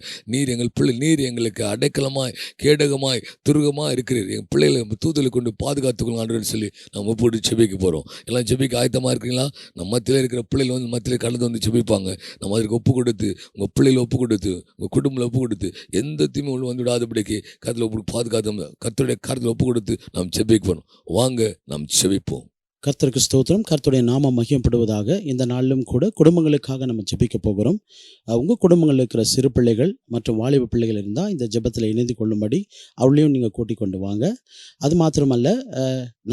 நீர் எங்களுக்கு அடைக்கலமாய், கேடகமாய், துருகமாக இருக்கிறீர். எங்கள் பிள்ளைகளை தூதலை கொண்டு பாதுகாத்துக் கொள்ளுங்க சொல்லி நம்ம ஒப்பு செபிக்க போகிறோம். எல்லாம் செபிக்க ஆயத்தமாக இருக்கிறீங்களா? நம்ம மத்தியில் இருக்கிற பிள்ளைகள் மத்தியில் கடந்து செபிப்பாங்க. நம்ம அதற்கு ஒப்பு கொடுத்து, உங்கள் பிள்ளைகளை ஒப்பு கொடுத்து, உங்கள் குடும்பத்தில் ஒப்பு கொடுத்து, எந்த தீமை உள்ள வந்து விடாதபடிக்கு கருத்தில் ஒப்பு பாதுகாத்து கர்த்தருடைய கருத்தில் ஒப்பு கொடுத்து நாம் செபிக்க போகிறோம். வாங்க நாம் செபிப்போம். கர்த்தருக்கு ஸ்தோத்திரம். கர்த்தருடைய நாமம் மகிமைப்படுவதாக. இந்த நாளிலும் கூட குடும்பங்களுக்காக நம்ம ஜெபிக்க போகிறோம். உங்கள் குடும்பங்களில் இருக்கிற சிறு பிள்ளைகள் மற்றும் வாலிப பிள்ளைகள் இருந்தால் இந்த ஜெபத்தில் இணைந்து கொள்ளும்படி அவளையும் நீங்கள் கூட்டிக் கொண்டு வாங்க. அது மாத்திரமல்ல,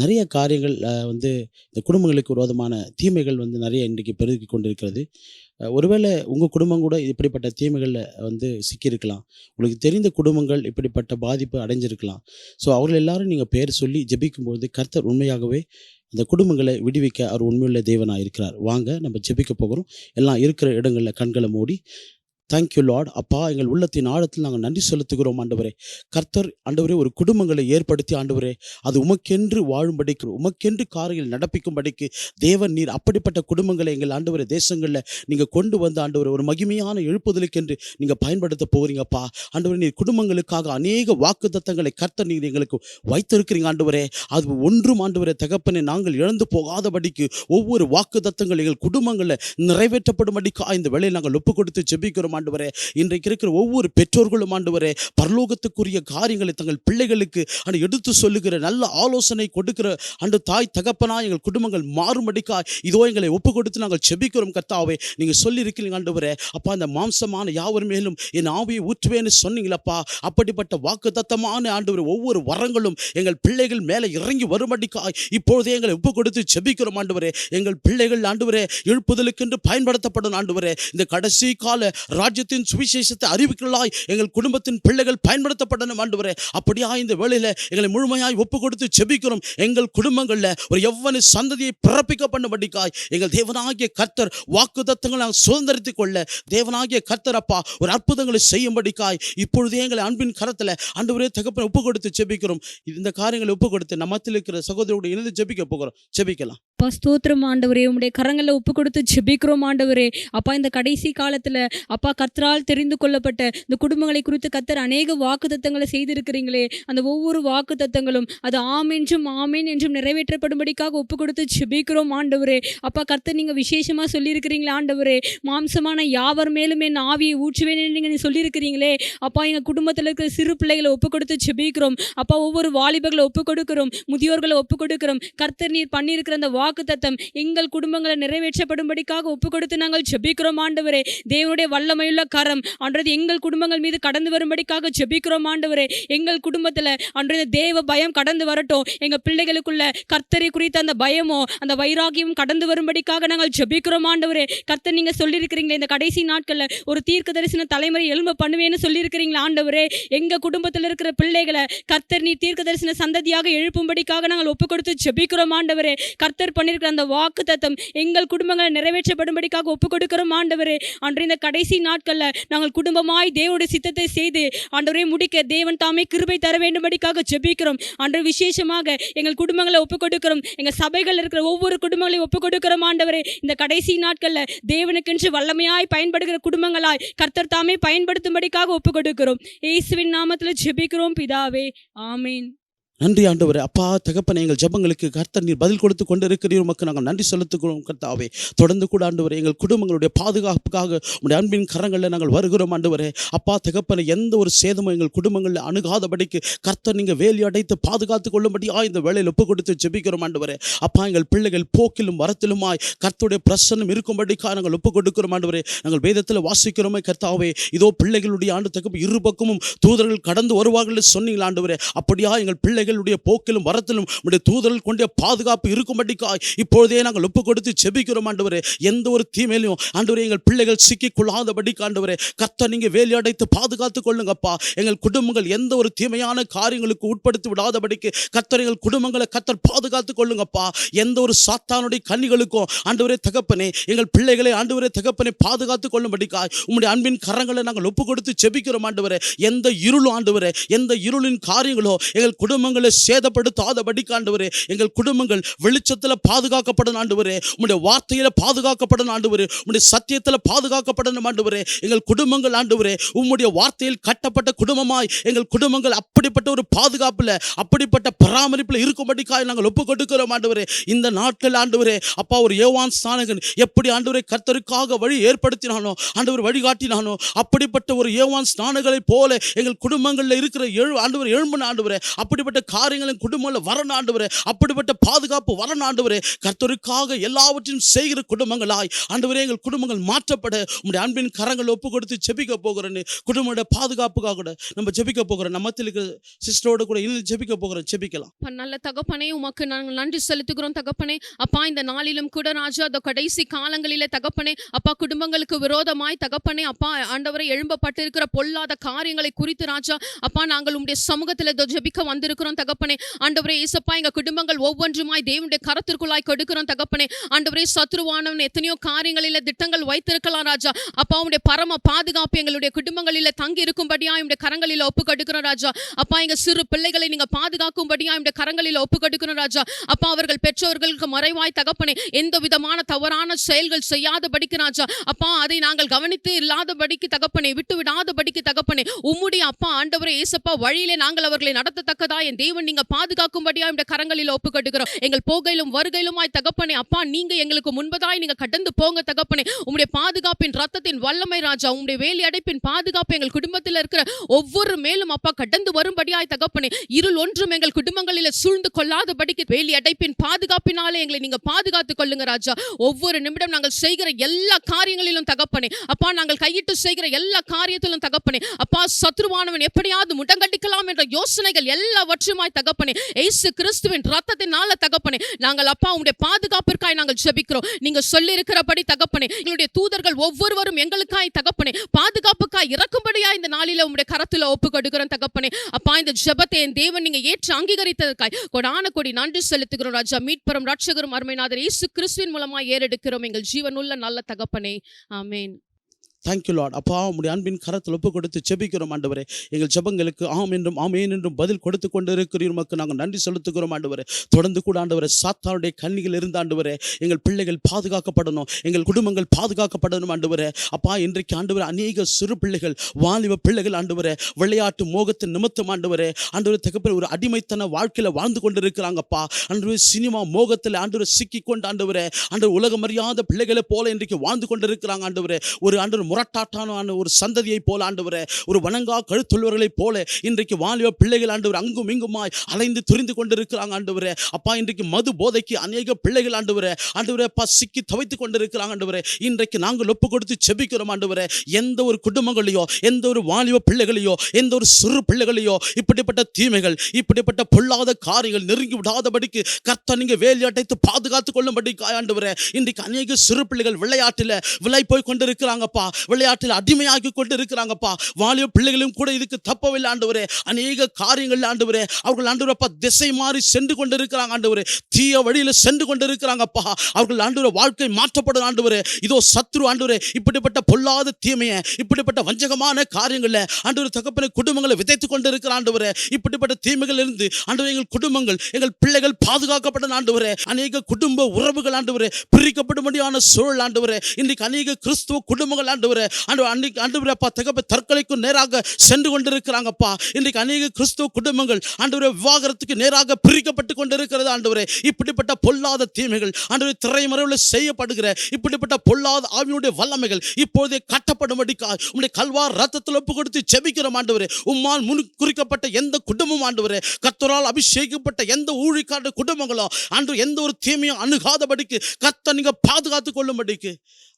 நிறைய காரியங்கள் இந்த குடும்பங்களுக்கு விரோதமான தீமைகள் நிறைய இன்றைக்கு பெருகி கொண்டிருக்கிறது. ஒருவேளை உங்கள் குடும்பம் கூட இப்படிப்பட்ட தீமைகளில் சிக்கியிருக்கலாம். உங்களுக்கு தெரிந்த குடும்பங்கள் இப்படிப்பட்ட பாதிப்பு அடைஞ்சிருக்கலாம். ஸோ அவர்கள் எல்லாரும் நீங்கள் பேர் சொல்லி ஜெபிக்கும்போது கர்த்தர் உண்மையாகவே அந்த குடும்பங்களை விடுவிக்க அவர் உண்மையுள்ள தேவனாக இருக்கிறார். வாங்க நம்ம ஜெபிக்க போகிறோம். எல்லாம் இருக்கிற இடங்களில் கண்களை மூடி, தேங்க்யூ லார்ட். அப்பா, எங்கள் உள்ளத்தின் ஆழத்தில் நாங்கள் நன்றி செலுத்துகிறோம் ஆண்டவரே. கர்த்தர் ஆண்டவரே ஒரு குடும்பங்களை ஏற்படுத்தி ஆண்டவரே அது உமக்கென்று வாழும்படிக்கு, உமக்கென்று காரியங்கள் நடப்பிக்கும்படிக்கு தேவன் நீர் அப்படிப்பட்ட குடும்பங்களை எங்கள் ஆண்டவரே தேசங்களில் நீங்கள் கொண்டு வந்து ஆண்டவரே ஒரு மகிமையான எழுப்புதலுக்கென்று நீங்கள் பயன்படுத்த போகிறீங்கப்பா. ஆண்டவரே, நீர் குடும்பங்களுக்காக அநேக வாக்குத்தத்தங்களை கர்த்தர் நீர் எங்களுக்கு வைத்திருக்கிறீங்க ஆண்டவரே. அது ஒன்றும் ஆண்டவரே தகப்பனை நாங்கள் இழந்து போகாதபடிக்கு ஒவ்வொரு வாக்குத்தத்தங்கள் எங்கள் குடும்பங்களில் நிறைவேற்றப்படும்படிக்கு இந்த வேளையில் நாங்கள் ஒப்பு கொடுத்து ஜெபிக்கிறோம் ஜெபிக்கிறோம் ஆண்டவரே. இன்றைக்கு இருக்கிற ஒவ்வொரு பெற்றோர்களும் ஆண்டவரே பரலோகத்துக்குரிய காரியங்களை தங்கள் பிள்ளைகளுக்கு எடுத்து சொல்லுகிற நல்ல ஆலோசனை கொடுக்கிற தாய் தகப்பனா எங்கள் குடும்பங்கள் மாறும்படிக்காய் இதோ எங்களை ஒப்பு கொடுத்து நாங்கள் ஜெபிக்கிறோம் கர்த்தாவே. நீங்கள் சொல்லியிருக்கிறீங்க ஆண்டவரே, அப்பா அந்த மாம்சமான யாவர் மேலும் என் ஆவியை ஊற்றுவேன்னு சொன்னீங்களப்பா. அப்படிப்பட்ட வாக்குத்தத்தமான ஆண்டவரே ஒவ்வொரு வரங்களும் எங்கள் பிள்ளைகள் மேலே இறங்கி வரும்படிக்காய் இப்பொழுதே எங்களை ஒப்பு கொடுத்து ஜெபிக்கிறோம் ஆண்டவரே. எங்கள் பிள்ளைகள் ஆண்டவரே எழுப்புதலுக்கென்று பயன்படுத்தப்படும் ஆண்டவரே. இந்த கடைசி கால ராஜ்யத்தின் சுவிசேஷத்தை அறிவிக்கலாய் எங்கள் குடும்பத்தின் பிள்ளைகள் பயன்படுத்தப்படணும் ஆண்டவரே. அப்படியா இந்த வேளையில எங்களை முழுமையாய் ஒப்பு கொடுத்து ஜெபிக்கிறோம். எங்கள் குடும்பங்களில் ஒரு எவ்வளவு சந்ததியை பிறப்பிக்க பண்ணும்படிக்காய் எங்கள் தேவனாகிய கர்த்தர் வாக்குத்தத்தங்களை நாங்கள் சுதந்திரித்துக் கொள்ள தேவனாகிய கர்த்தர் அப்பா ஒரு அற்புதங்களை செய்யும்படிக்காய் இப்பொழுதே எங்களை அன்பின் கரத்தில் ஆண்டவரே தகப்பனை ஒப்பு கொடுத்து ஜெபிக்கிறோம். இந்த காரியங்களை ஒப்பு கொடுத்து நம்மத்தில் இருக்கிற சகோதரோடு இணைந்து ஜெபிக்க போகிறோம். ஜெபிக்கலாம். அப்பா ஸ்தோத்திரம் ஆண்டவரே, உம்முடைய கரங்களில் ஒப்பு கொடுத்து ஜெபிக்கிறோம் ஆண்டவரே. அப்பா இந்த கடைசி காலத்தில் அப்பா கர்த்தரால் தெரிந்து கொள்ளப்பட்ட இந்த குடும்பங்களை குறித்து கர்த்தர் அநேக வாக்குத்தத்தங்களை செய்திருக்கிறீங்களே, அந்த ஒவ்வொரு வாக்குத்தத்தங்களும் அது ஆமென்றும் ஆமேன் என்றும் நிறைவேற்றப்படும்படிக்காக ஒப்பு கொடுத்து ஜெபிக்கிறோம் ஆண்டவரே. அப்பா கர்த்தர் நீங்கள் விசேஷமாக சொல்லியிருக்கிறீங்களே ஆண்டவரே, மாம்சமான யாவர் மேலும் என் ஆவியை ஊற்றுவேன் என்று நீங்கள் சொல்லியிருக்கிறீங்களே. அப்பா எங்கள் குடும்பத்தில் இருக்கிற சிறு பிள்ளைகளை ஒப்பு கொடுத்து ஜெபிக்கிறோம். அப்பா ஒவ்வொரு வாலிபர்களை ஒப்பு கொடுக்கிறோம், முதியோர்களை ஒப்பு கொடுக்கிறோம். கர்த்தர் நீர் பண்ணியிருக்கிற அந்த வாக்குத்தத்தம் எங்கள் குடும்பங்களை நிறைவேற்றப்படும்படிக்காக ஒப்பு கொடுத்து நாங்கள் ஜெபிக்கிறோம் ஆண்டவரே. தேவனுடைய வல்லமையுள்ள கரம் அன்றது எங்கள் குடும்பங்கள் மீது கடந்து வரும்படிக்காக ஜெபிக்கிறோம் ஆண்டவரே. எங்கள் குடும்பத்தில் அன்றைய தேவ பயம் கடந்து வரட்டும். எங்கள் பிள்ளைகளுக்குள்ள கர்த்தரை குறித்த அந்த பயமோ அந்த வைராகியம் கடந்து வரும்படிக்காக நாங்கள் ஜெபிக்கிறோம் ஆண்டவரே. கர்த்தர் நீங்கள் சொல்லியிருக்கிறீங்களே இந்த கடைசி நாட்களில் ஒரு தீர்க்க தரிசன தலைமுறை எழும்ப பண்ணுவேன்னு சொல்லியிருக்கிறீங்களா ஆண்டவரே. எங்கள் குடும்பத்தில் இருக்கிற பிள்ளைகளை கர்த்தர் நீ தீர்க்க தரிசன சந்ததியாக எழுப்பும்படிக்காக நாங்கள் ஒப்பு கொடுத்து ஜெபிக்கிறோம் ஆண்டவரே. கர்த்தர் பண்ணியிருக்கிற அந்த வாக்குத்தத்தம் எங்கள் குடும்பங்களை நிறைவேற்றப்படும்படிக்காக ஒப்பு கொடுக்கிறோம் ஆண்டவரே. அன்று இந்த கடைசி நாட்களில் நாங்கள் குடும்பமாய் தேவனுடைய சித்தத்தை செய்து ஆண்டவரே முடிக்க தேவன் தாமே கிருபை தர வேண்டும்படிக்காக ஜெபிக்கிறோம். அன்று விசேஷமாக எங்கள் குடும்பங்களை ஒப்பு கொடுக்கிறோம். எங்கள் சபைகள் இருக்கிற ஒவ்வொரு குடும்பங்களையும் ஒப்பு கொடுக்கிறோம் ஆண்டவரே. இந்த கடைசி நாட்களில் தேவனுக்கென்று வல்லமையாய் பயன்படுகிற குடும்பங்களாய் கர்த்தர் தாமே பயன்படுத்தும்படிக்காக ஒப்பு கொடுக்கிறோம். இயேசுவின் நாமத்தில் ஜெபிக்கிறோம் பிதாவே, ஆமேன். நன்றி ஆண்டவரே. அப்பா தகப்பனே எங்கள் ஜெபங்களுக்கு கர்த்தர் நீர் பதில் கொடுத்து கொண்டு இருக்கிறீர். உமக்கு நாங்கள் நன்றி செலுத்துகிறோம் கர்த்தாவே. தொடர்ந்து கூட ஆண்டவரே எங்கள் குடும்பங்களுடைய பாதுகாப்புக்காக உடைய அன்பின் கரங்களில் நாங்கள் வருகிறோம் ஆண்டவரே. அப்பா தகப்பனே எந்த ஒரு சேதமும் எங்கள் குடும்பங்களில் அணுகாதபடிக்கு கர்த்தர் நீங்கள் வேலி அடைத்து பாதுகாத்து கொள்ளும்படியாக இந்த வேலையில் ஒப்பு கொடுத்து ஜெபிக்கிறோம் ஆண்டவரே. அப்பா எங்கள் பிள்ளைகள் போக்கிலும் வரத்திலுமாய் கர்த்தருடைய பிரசன்னம் இருக்கும்படிக்காக நாங்கள் ஒப்பு கொடுக்கிறோம் ஆண்டவரே. நாங்கள் வேதத்தில் வாசிக்கிறோமே கர்த்தாவே, இதோ பிள்ளைகளுடைய ஆண்டு தகப்பு இரு பக்கமும் தூதர்கள் கடந்து வருவார்கள் சொன்னீங்களா ஆண்டவரே. அப்படியா எங்கள் பிள்ளைகளுடைய போக்கிலும் வரத்திலும் உடைய தூதர்கள் கொண்ட பாதுகாப்பு இருக்கும்படிக்காய் இப்பொழுதே நாங்கள் ஒப்பு கொடுத்து ஜெபிக்கிறோம் ஆண்டவரே. எந்த ஒரு தீமையிலும் ஆண்டவரே எங்கள் பிள்ளைகள் சிக்கிக் கொள்ளாதபடிக்கு ஆண்டவரே கர்த்தர் நீங்க வேலி அடைத்து பாதுகாத்து கொள்ளுங்கப்பா. எங்கள் குடும்பங்கள் எந்த ஒரு தீமையான காரியங்களுக்கு உட்படுத்தி விடாதபடிக்கு கர்த்தர் எங்கள் குடும்பங்களை கர்த்தர் பாதுகாத்து கொள்ளுங்கப்பா. எந்த ஒரு சாத்தானுடைய கண்ணிகளுக்கும் ஆண்டவரே தகப்பனே எங்கள் பிள்ளைகளை ஆண்டவரே தகப்பனை பாதுகாத்து கொள்ளும்படிக்காய் உம்முடைய அன்பின் கரங்களை நாங்கள் ஒப்பு கொடுத்து ஜெபிக்கிறோம் ஆண்டவரே. எந்த இருளும் ஆண்டவரே எந்த இருளின் காரியங்களோ எங்கள் குடும்பங்களை சேதப்படுத்தாதபடிக்கு ஆண்டவரே எங்கள் குடும்பங்கள் வெளிச்சத்தில் பாதுகாக்கப்படணும் ஆண்டவரே. உம்முடைய வார்த்தையில பாதுகாக்கப்படணும் ஆண்டவரே. உம்முடைய சத்தியத்தில் பாதுகாக்கப்படணும் ஆண்டவரே. எங்கள் குடும்பங்கள் ஆண்டவரே உம்முடைய வார்த்தையில் கட்டப்பட்ட குடும்பமாய் எங்கள் குடும்பங்கள் அப்படிப்பட்ட ஒரு பாதுகாப்பில் அப்படிப்பட்ட பராமரிப்பில் இருக்கும்படிக்காய் நாங்கள் ஒப்பு கொடுக்கிறோம் ஆண்டவரே. இந்த நாட்கள் ஆண்டவரே அப்பா ஒரு யோவான் ஸ்நானகன் எப்படி ஆண்டவரே கர்த்தருக்காக வழி ஏற்படுத்தினானோ ஆண்டவர் வழிகாட்டினானோ அப்படிப்பட்ட ஒரு யோவான் ஸ்நானகளை போல எங்கள் குடும்பங்களில் இருக்கிற ஆண்டவர் எழும்புன ஆண்டவரே. அப்படிப்பட்ட காரியங்களின் குடும்பங்களில் வரணும் ஆண்டவரே. அப்படிப்பட்ட பாதுகாப்பு வரணும் ஆண்டவரே. கர்த்தருக்காக எல்லாவற்றையும் செய்கிற குடும்பங்களாய் ஆண்டவரே எங்கள் குடும்பங்கள் மாற்றப்பட உம்முடைய அன்பின் கரங்கள் ஒப்பு கொடுத்து ஜெபிக்க போகிறேன்னு குடும்பத்தோட பாதுகாப்புக்காக கூட நம்ம ஜெபிக்க போகிறோம். நம்மத்தில் இருக்கிற சிஸ்டரோட கூட இன்னும் ஜெபிக்க போகிறோம். ஜெபிக்கலாம். நல்ல தகப்பனே உமக்கு நாங்கள் நன்றி செலுத்துகிறோம் தகப்பனே. அப்பா இந்த நாளிலும் கூட ராஜா அந்த கடைசி காலங்களிலே தகப்பனே அப்பா குடும்பங்களுக்கு விரோதமாய் தகப்பனே அப்பா ஆண்டவரை எழும்பப்பட்டிருக்கிற பொல்லாத காரியங்களை குறித்து ராஜா அப்பா நாங்கள் உம்முடைய சமூகத்தில் ஜெபிக்க வந்திருக்கிறோம் தகப்பனே. ஆண்டவரே இயேசப்பா எங்கள் குடும்பங்கள் ஒவ்வொன்றுமாய் தேவனுடைய கரத்திற்குள்ளாய் கொடுக்கிறோம் தகப்பனே. ஆண்டவரே சத்ருவானவன் எத்தனையோ காரியங்களில் திட்டங்கள் வைத்திருக்கலாம் ராஜா. அப்பா உடைய பரம பாதுகாப்பு எங்களுடைய குடும்பங்களில் தங்கி இருக்கும்படியா உடைய கரங்களில் ஒப்பு கொடுக்கிறோம் ராஜா. அப்பா எங்கள் சிறு பிள்ளைகளை நீங்க பாதுகாக்கும்படியா உடைய கரங்களில் ஒப்பு கொடுக்கிறோம் ராஜா. அப்பா அவர்கள் பெற்றோர்களுக்கு மறைவாய் தகப்பனே எந்த விதமான தவறான செயல்கள் செய்யாதபடிக்கு ராஜா அப்பா அதை நாங்கள் கவனித்து இல்லாதபடிக்கு தகப்பனே விட்டு விடாதபடிக்கு தகப்பனே உம்முடைய அப்பா ஆண்டவரே இயேசப்பா வழியிலே நாங்கள் அவர்களை நடத்தத்தக்கதா என் தேவன் நீங்க பாதுகாக்கும்படியா இந்த கரங்களில் ஒப்புக்கொடுக்கிறோம். எங்கள் போகையிலும் வருகையிலுமாய் தகப்பனே அப்பா, நீங்க எங்களுக்கு முன்பதாய் நீங்க கடந்து போங்க தகப்பனே. உம்முடைய பாதுகாப்பின் ரத்தத்தின் வல்லமை ராஜா, உம்முடைய வேலி அடைப்பின் பாதுகாப்பு எங்கள் குடும்பத்தில் இருக்கிற ஒவ்வொரு மேலும் அப்பா கடந்து வரும்படியாய் தகப்பனே. இருள் ஒன்றும் எங்கள் குடும்பங்களில் சூழ்ந்து கொள்ளாதபடிக்கு வேலி அடைப்பின் பாதுகாப்பினாலே எங்களை நீங்க பாதுகாத்துக் கொள்ளுங்க ராஜா. ஒவ்வொரு நிமிடம் நாங்கள் செய்கிற எல்லா காரியங்களிலும் தகப்பனே அப்பா, நாங்கள் கையிட்டு செய்கிற எல்லா காரியத்திலும் தகப்பனே அப்பா, சத்ருவானவன் எப்படியாவது முடங்கடிக்கலாம் என்ற யோசனைகள் எல்லாவற்றுமாய் தகப்பனே இயேசு கிறிஸ்துவின் ரத்தத்தினால தகப்பனே நாங்கள் அப்பா உம்முடைய பாதுகாப்பிற்காய் நாங்கள் ஜெபிக்கிறோம். நீங்க சொல்லி இருக்கிறபடி தகப்பனே எங்களுடைய தூதர்கள் ஒவ்வொருவரும் எங்களுக்காய் தகப்பனே பாதுகாப்புக்காய் இறக்கும்படியாய் இந்த நாளில உம்முடைய கரத்துல ஒப்புக்கொடுக்கிறோம் தகப்பனே அப்பா. இந்த ஜெபத்தை என் தேவன் நீங்க ஏற்று அங்கீகரித்ததற்காய் கொடான கொடி நன்றி செலுத்துகிறோம் ராஜா. மீட்பரும் ரட்சகரும் அருமைநாதர் இயேசு கிறிஸ்துவின் மூலமா ஏறெடுக்கிறோம் எங்கள் ஜீவனுள்ள நல்ல தகப்பனே. ஆமென். Thank you lord. அப்பா, உம்முடைய அன்பின் கரத்தில் ஒப்பு கொடுத்து ஜெபிக்கிறோம் ஆண்டவரே. எங்கள் ஜெபங்களுக்கு ஆம் என்றும் ஆமேன் என்றும் பதில் கொடுத்து கொண்டு இருக்கிறீர். உமக்கு நாங்கள் நன்றி செலுத்துகிறோம் ஆண்டவரே. தொடர்ந்து கூட ஆண்டவரே சாத்தானுடைய கண்ணிகள் இருந்து ஆண்டவரே எங்கள் பிள்ளைகள் பாதுகாக்கப்படணும், எங்கள் குடும்பங்கள் பாதுகாக்கப்படணும் ஆண்டவரே. அப்பா, இன்றைக்கு ஆண்டவரே அநேக சிறு பிள்ளைகள் வாலிப பிள்ளைகள் ஆண்டவரே விளையாட்டு மோகத்தின் நிமித்தம் ஆண்டவரே தகப்பனே ஒரு அடிமைத்தன வாழ்க்கையில் வாழ்ந்து கொண்டு இருக்கிறாங்கப்பா. ஆண்டவரே சினிமா மோகத்தில் ஆண்டவரே சிக்கி கொண்டு ஆண்டவரே உலகம் அறியாத பிள்ளைகளை போல இன்றைக்கு வாழ்ந்து கொண்டு இருக்கிறாங்க ஆண்டவரே. ஒரு ஆண்டவர் முரட்டாட்டான ஒரு சந்ததியை போல ஆண்டவரே, ஒரு வணங்கா கழுத்துள்ளவர்களை போல இன்றைக்கு வாலிப பிள்ளைகள் ஆண்டவர் அங்கும் இங்குமாய் அலைந்து துரிந்து கொண்டிருக்கிறாங்க ஆண்டவரே. அப்பா, இன்றைக்கு மது போதைக்கு அநேக பிள்ளைகள் ஆண்டவரே அப்பா சிக்கி தவித்து கொண்டிருக்கிறாங்க ஆண்டவரே. இன்றைக்கு நாங்கள் ஒப்பு கொடுத்து செபிக்கிறோம் ஆண்டவரே. எந்த ஒரு குடும்பங்களையோ, எந்த ஒரு வாலிப பிள்ளைகளையோ, எந்த ஒரு சிறு பிள்ளைகளையோ இப்படிப்பட்ட தீமைகள், இப்படிப்பட்ட பொல்லாத காரியங்கள் நெருங்கி விடாதபடிக்கு கர்த்தர் நீங்க வேலி அடைத்து பாதுகாத்துக் கொள்ளும்படி ஆண்டவரே. இன்றைக்கு அநேக சிறு பிள்ளைகள் விளையாட்டில் விலை போய் கொண்டிருக்கிறாங்கப்பா, விளையாட்டில் அடிமையாகி கொண்டு இருக்கிறாங்கப்பா. வாலிப பிள்ளைகளும் கூட இதுக்கு தப்பவில்லை ஆண்டவரே. அநேக காரியங்கள் ஆண்டவரே அவர்கள் ஆண்டவரே அப்பா திசை மாறி சென்று கொண்டு இருக்கிறாங்க ஆண்டவரே. தீய வழியில் சென்று கொண்டு இருக்கிறாங்கப்பா. அவர்கள் ஆண்டவரே வாழ்க்கை மாற்றப்படும் ஆண்டவரே. இதோ சத்ரு ஆண்டவரே இப்படிப்பட்ட பொல்லாத தீமையை, இப்படிப்பட்ட வஞ்சகமான காரியங்களில் ஆண்டவரே தகப்பனை குடும்பங்களை விதைத்துக் கொண்டு இருக்கிற ஆண்டவரே. இப்படிப்பட்ட தீமைகள் இருந்து ஆண்டவரே எங்கள் குடும்பங்கள், எங்கள் பிள்ளைகள் பாதுகாக்கப்படும் ஆண்டவரே. அநேக குடும்ப உறவுகள் ஆண்டவரே பிரிக்கப்படும்படியான சூழல் ஆண்டவரே. இன்றைக்கு அநேக கிறிஸ்துவ குடும்பங்கள் ஆண்டவரே தற்கொலைக்கு நேராக சென்று கொண்டிருக்கிறாங்கப்பா. இன்றைக்கு அநேக கிறிஸ்துவ குடும்பங்கள் ஆண்டவரே விவாகரத்துக்கு நேராக பிரிக்கப்பட்டு கொண்டிருக்கிறது ஆண்டவரே. இப்படிப்பட்ட பொல்லாத தீமைகள் ஆண்டவரே திரைமறைவில் செய்யப்படுகிற இப்படிப்பட்ட பொல்லாத ஆவியுடைய வல்லமைகள் இப்போதே கட்டப்படும்படிக்காக உம்முடைய கல்வார் ரத்தத்தில் ஒப்பு கொடுத்து ஜெபிக்கிறோம் ஆண்டவரே. உம்மால் முன் குறிக்கப்பட்ட எந்த குடும்பம் ஆண்டவரே, கர்த்தரால் அபிஷேகிக்கப்பட்ட எந்த ஊழியக்கார குடும்பங்களோ ஆண்டவரே எந்த ஒரு தீமையும் அணுகாதபடிக்கு கர்த்தர் நீங்க பாதுகாத்துக் கொள்ளும்படிக்கு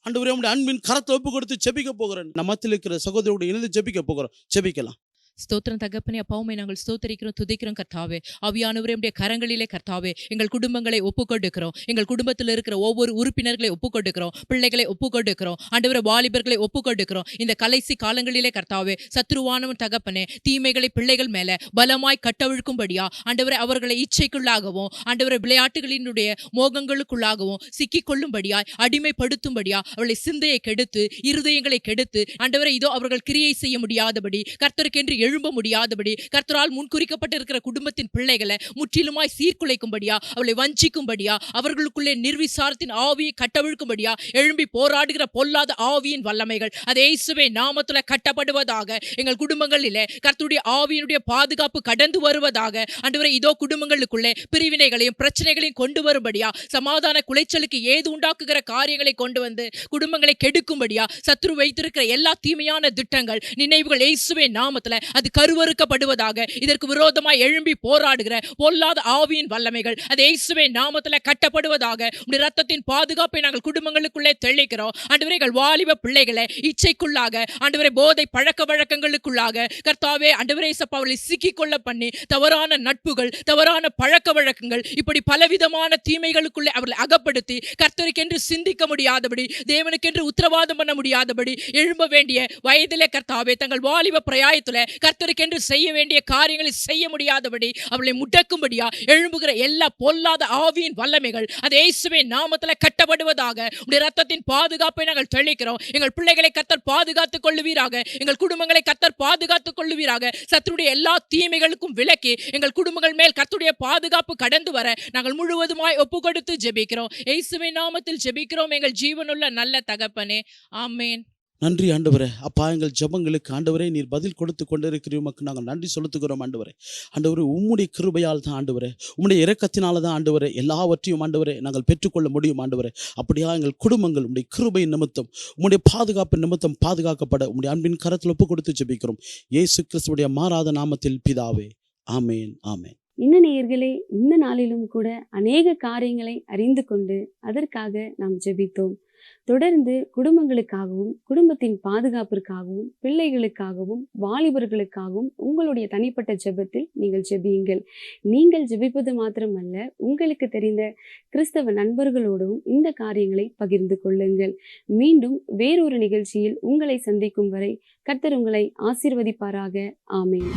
ஆண்டவரே உம்முடைய அன்பின் கரத்தை ஒப்பு கொடுத்து ஜெபிக்க போகிறேன். நம்ம மத்தியில் இருக்கிற சகோதரரோடு இணைந்து ஜெபிக்க போகிறோம். ஜெபிக்கலாம். ஸ்தோத்திரம் தகப்பனே, அப்பாவுமே நாங்கள் ஸ்தோத்தரிக்கிறோம், துதிக்கிறோம் கர்த்தாவே. ஆவியானவரே உம்முடைய கரங்களிலே கர்த்தாவே எங்கள் குடும்பங்களை ஒப்புக்கொடுக்கிறோம். எங்கள் குடும்பத்தில் இருக்கிற ஒவ்வொரு உறுப்பினர்களை ஒப்புக்கொடுக்கிறோம், பிள்ளைகளை ஒப்புக்கொடுக்கிறோம், ஆண்டவரே வாலிபர்களை ஒப்புக்கொடுக்கிறோம். இந்த கடைசி காலங்களிலே கர்த்தாவே சத்ருவானவன் தகப்பனே தீமைகளை பிள்ளைகள் மேல பலமாய் கட்டவிழ்க்கும்படியா ஆண்டவரே அவர்களை இச்சைக்குள்ளாகவும் ஆண்டவரே விளையாட்டுகளினுடைய மோகங்களுக்குள்ளாகவும் சிக்கிக் கொள்ளும்படியாய் அடிமைப்படுத்தும்படியா அவர்களை சிந்தையை கெடுத்து இருதயங்களை கெடுத்து ஆண்டவரே இதோ அவர்கள் கிரியை செய்ய முடியாதபடி கர்த்தருக்கென்று எழும்ப முடியாதபடி கர்த்தரால் முன்குறிக்கப்பட்டிருக்கிற குடும்பத்தின் பிள்ளைகளை முற்றிலுமாய் சீர்குலைக்கும்படியா அவளை வஞ்சிக்கும்படியா அவர்களுக்குள்ளே நிர்விசாரத்தின் ஆவியை கட்டவிழ்க்கும்படியா எழும்பி போராடுகிற பொல்லாத ஆவியின் வல்லமைகள் அது இயேசுவே நாமத்துல கட்டப்படுவதாக. எங்கள் குடும்பங்களிலே கர்த்தருடைய ஆவியினுடைய பாதுகாப்பு கடந்து வருவதாக. ஆண்டவரே இதோ குடும்பங்களுக்குள்ளே பிரிவினைகளையும் பிரச்சனைகளையும் கொண்டு வரும்படியா சமாதான குலைச்சலுக்கு ஏது உண்டாக்குகிற காரியங்களை கொண்டு வந்து குடும்பங்களை கெடுக்கும்படியா சத்ரு வைத்திருக்கிற எல்லா தீமையான திட்டங்கள் நினைவுகள் இயேசுவே நாமத்துல அது கருவறுக்கப்படுவதாக. இதற்கு விரோதமாய் எழும்பி போராடுகிற பொல்லாத ஆவியின் வல்லமைகள் அது இயேசுவே நாமத்துல கட்டப்படுவதாக. உம்முடைய இரத்தத்தின் பாதுகாப்பை நாங்கள் குடும்பங்களுக்குள்ளே தெளிக்கிறோம். ஆண்டவரே எங்கள் வாலிப பிள்ளைகளை இச்சைக்குள்ளாக ஆண்டவரே போதை பழக்க வழக்கங்களுக்குள்ளாக கர்த்தாவே ஆண்டவரே அவர்களை சிக்கிக் கொள்ள பண்ணி தவறான நட்புகள், தவறான பழக்க வழக்கங்கள் இப்படி பலவிதமான தீமைகளுக்குள்ளே அவர்களை அகப்படுத்தி கர்த்தருக்கென்று சிந்திக்க முடியாதபடி தேவனுக்கென்று உத்தரவாதம் பண்ண முடியாதபடி எழும்ப வேண்டிய வயதிலே கர்த்தாவே தங்கள் வாலிப பிரயாயத்துல கர்த்தருக்கென்று செய்ய வேண்டிய காரியங்களை செய்ய முடியாதபடி அவளை முடக்கும்படியா எழும்புகிற எல்லா பொல்லாத ஆவியின் வல்லமைகள் அது இயேசுவின் நாமத்துல கட்டப்படுவதாக. உம்முடைய இரத்தத்தின் பாதுகாப்பை நாங்கள் தெளிக்கிறோம். எங்கள் பிள்ளைகளை கர்த்தர் பாதுகாத்துக் கொள்ளுவீராக. எங்கள் குடும்பங்களை கர்த்தர் பாதுகாத்துக் கொள்ளுவீராக. சத்துருடைய எல்லா தீமைகளுக்கும் விலக்கி எங்கள் குடும்பங்கள் மேல் கர்த்தருடைய பாதுகாப்பு கடந்து வர நாங்கள் முழுவதுமாய் ஒப்பு கொடுத்து ஜெபிக்கிறோம். இயேசுவின் நாமத்தில் ஜெபிக்கிறோம் எங்கள் ஜீவனுள்ள நல்ல தகப்பனே. ஆமென். நன்றி ஆண்டவரே. அப்பா, எங்கள் ஜெபங்களுக்கு ஆண்டவரே நீர் பதில் கொடுத்து கொண்டிருக்கிறீர். உமக்கு நாங்கள் நன்றி செலுத்துகிறோம் ஆண்டவரே. ஆண்டவரே, உம்முடைய கிருபையால் தான் ஆண்டவரே, உம்முடைய இரக்கத்தினால தான் ஆண்டவரே எல்லாவற்றையும் ஆண்டவரே நாங்கள் பெற்றுக்கொள்ள முடியும் ஆண்டவரே. அப்படியா எங்கள் குடும்பங்கள் உம்முடைய கிருபை நிமித்தம், உம்முடைய பாதுகாப்பு நிமித்தம் பாதுகாக்கப்பட உம்முடைய அன்பின் கரத்தில் ஒப்பு கொடுத்து ஜெபிக்கிறோம். இயேசு கிறிஸ்துவுடைய மாறாத நாமத்தில் பிதாவே, ஆமேன், ஆமேன். இன்ன நேயர்களே, இந்த நாளிலும் கூட அநேக காரியங்களை அறிந்து கொண்டு அதற்காக நாம் ஜெபித்தோம். தொடர்ந்து குடும்பங்களுக்காகவும், குடும்பத்தின் பாதுகாப்பிற்காகவும், பிள்ளைகளுக்காகவும், வாலிபர்களுக்காகவும் உங்களுடைய தனிப்பட்ட ஜெபத்தில் நீங்கள் ஜெபியுங்கள். நீங்கள் ஜெபிப்பது மாத்திரமல்ல, உங்களுக்கு தெரிந்த கிறிஸ்தவ நண்பர்களோடும் இந்த காரியங்களை பகிர்ந்து கொள்ளுங்கள். மீண்டும் வேறொரு நிகழ்ச்சியில் உங்களை சந்திக்கும் வரை கர்த்தர் உங்களை ஆசீர்வதிப்பாராக. ஆமென்.